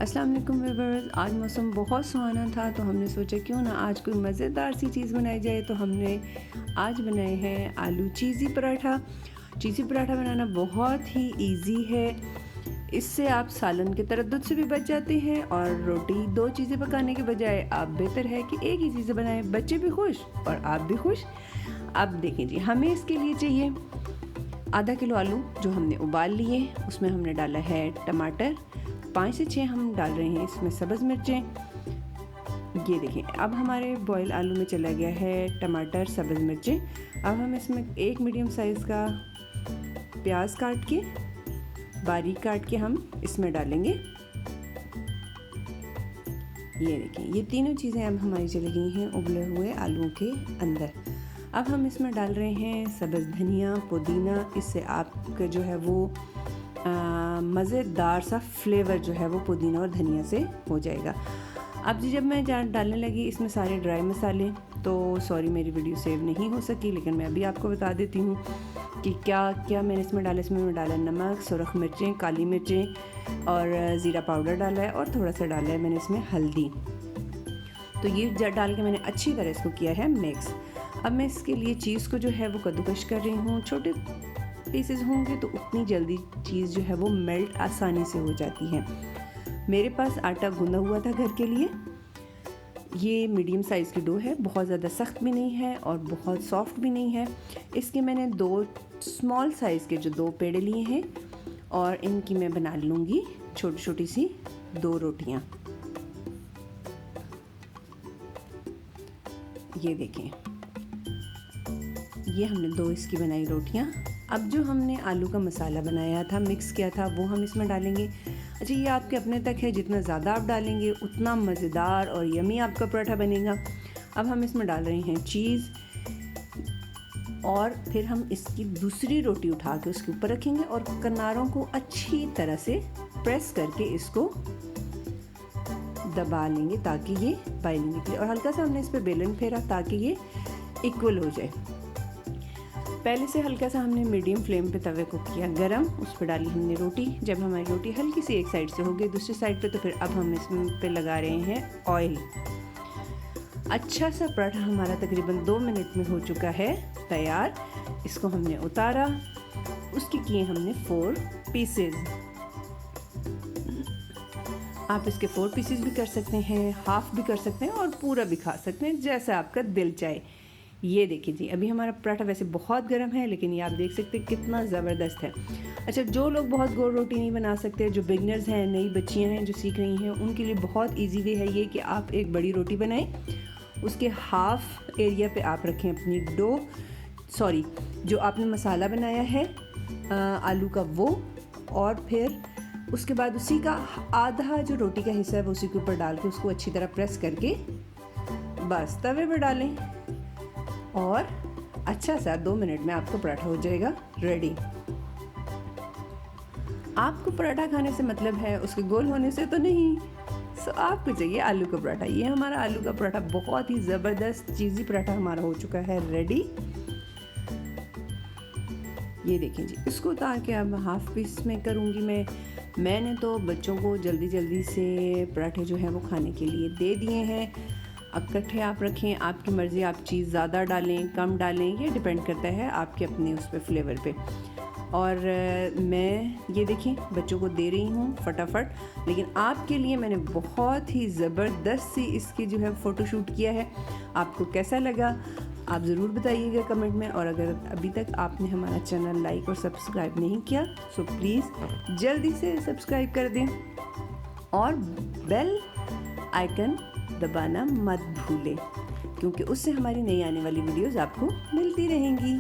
अस्सलाम वालेकुम व्यूअर्स। आज मौसम बहुत सुहाना था तो हमने सोचा क्यों ना आज कोई मज़ेदार सी चीज़ बनाई जाए। तो हमने आज बनाए हैं आलू चीज़ी पराठा। चीज़ी पराठा बनाना बहुत ही इजी है। इससे आप सालन के तरद्दुद से भी बच जाते हैं और रोटी दो चीज़ें पकाने के बजाय आप बेहतर है कि एक ही चीज़ें बनाएं, बच्चे भी खुश और आप भी खुश। अब देखें जी, हमें इसके लिए चाहिए आधा किलो आलू जो हमने उबाल लिए। उसमें हमने डाला है टमाटर, 5 से 6 हम डाल रहे हैं इसमें सब्ज़ मिर्चें। ये देखें, अब हमारे बॉयल आलू में चला गया है टमाटर, सब्ज़ मिर्चें। अब हम इसमें एक मीडियम साइज़ का प्याज काट के बारीक काट के हम इसमें डालेंगे। ये देखें, ये तीनों चीज़ें अब हमारी चली गई हैं उबले हुए आलूओं के अंदर। अब हम इसमें डाल रहे हैं सब्ज़ धनिया, पुदीना। इससे आपका जो है वो मज़ेदार सा फ्लेवर जो है वो पुदीना और धनिया से हो जाएगा। अब जब मैं डालने लगी इसमें सारे ड्राई मसाले, तो सॉरी मेरी वीडियो सेव नहीं हो सकी, लेकिन मैं अभी आपको बता देती हूँ कि क्या क्या मैंने इसमें डाला। इसमें मैं डाला नमक, सुरख मिर्चें, काली मिर्चें और ज़ीरा पाउडर डाला है और थोड़ा सा डाला है मैंने इसमें हल्दी। तो ये डाल के मैंने अच्छी तरह इसको किया है मिक्स। अब मैं इसके लिए चीज़ को जो है वो कद्दूकश कर रही हूँ। छोटे पीसेस होंगे तो उतनी जल्दी चीज़ जो है वो मेल्ट आसानी से हो जाती है। मेरे पास आटा गूंदा हुआ था घर के लिए। ये मीडियम साइज़ की डो है, बहुत ज़्यादा सख्त भी नहीं है और बहुत सॉफ्ट भी नहीं है। इसके मैंने 2 स्मॉल साइज़ के जो 2 पेड़े लिए हैं और इनकी मैं बना लूँगी छोटी छोटी सी 2 रोटियाँ। ये देखें, ये हमने 2 इसकी बनाई रोटियाँ। अब जो हमने आलू का मसाला बनाया था, मिक्स किया था, वो हम इसमें डालेंगे। अच्छा, ये आपके अपने तक है, जितना ज़्यादा आप डालेंगे उतना मज़ेदार और यमी आपका पराठा बनेगा। अब हम इसमें डाल रहे हैं चीज़ और फिर हम इसकी दूसरी रोटी उठा के उसके ऊपर रखेंगे और किनारों को अच्छी तरह से प्रेस करके इसको दबा लेंगे ताकि ये बाइंडिंग निकले। और हल्का सा हमने इस पर बेलन फेरा ताकि ये इक्वल हो जाए। पहले से हल्का सा हमने मीडियम फ्लेम पे तवे को किया गरम, उस पर डाली हमने रोटी। जब हमारी रोटी हल्की सी एक साइड से हो गई दूसरी साइड पे, तो फिर अब हम इसमें पे लगा रहे हैं ऑयल। अच्छा सा पराठा हमारा तकरीबन 2 मिनट में हो चुका है तैयार। इसको हमने उतारा, उसके किए हमने 4 पीसेज। आप इसके 4 पीसेज भी कर सकते हैं, हाफ भी कर सकते हैं और पूरा भी खा सकते हैं, जैसा आपका दिल चाहे। ये देखिए जी, अभी हमारा पराठा वैसे बहुत गर्म है, लेकिन ये आप देख सकते हैं कितना ज़बरदस्त है। अच्छा, जो लोग बहुत गोल रोटी नहीं बना सकते, जो बिगनर्स हैं, नई बच्चियां हैं जो सीख रही हैं, उनके लिए बहुत इजी वे है ये कि आप एक बड़ी रोटी बनाएं, उसके हाफ एरिया पे आप रखें अपनी डो, सॉरी जो आपने मसाला बनाया है आलू का वो, और फिर उसके बाद उसी का आधा जो रोटी का हिस्सा है वो उसी के ऊपर डाल के उसको अच्छी तरह प्रेस करके बस तवे पर डालें और अच्छा सा 2 मिनट में आपको पराठा हो जाएगा रेडी। आपको पराठा खाने से मतलब है, उसके गोल होने से तो नहीं। सो आपको चाहिए आलू का पराठा। ये हमारा आलू का पराठा बहुत ही ज़बरदस्त चीज़ी पराठा हमारा हो चुका है रेडी। ये देखें जी, इसको उतार के अब हाफ पीस में करूँगी मैंने तो बच्चों को जल्दी जल्दी से पराठे जो हैं वो खाने के लिए दे दिए हैं। अब इकट्ठे आप रखें, आपकी मर्ज़ी, आप चीज़ ज़्यादा डालें कम डालें, ये डिपेंड करता है आपके अपने उस पे फ्लेवर पे। और मैं ये देखें बच्चों को दे रही हूँ फटाफट, लेकिन आपके लिए मैंने बहुत ही ज़बरदस्त सी इसकी जो है फ़ोटोशूट किया है। आपको कैसा लगा आप ज़रूर बताइएगा कमेंट में। और अगर अभी तक आपने हमारा चैनल लाइक और सब्सक्राइब नहीं किया तो प्लीज़ जल्दी से सब्सक्राइब कर दें और बेल आइकन दबाना मत भूलें, क्योंकि उससे हमारी नई आने वाली वीडियोज़ आपको मिलती रहेंगी।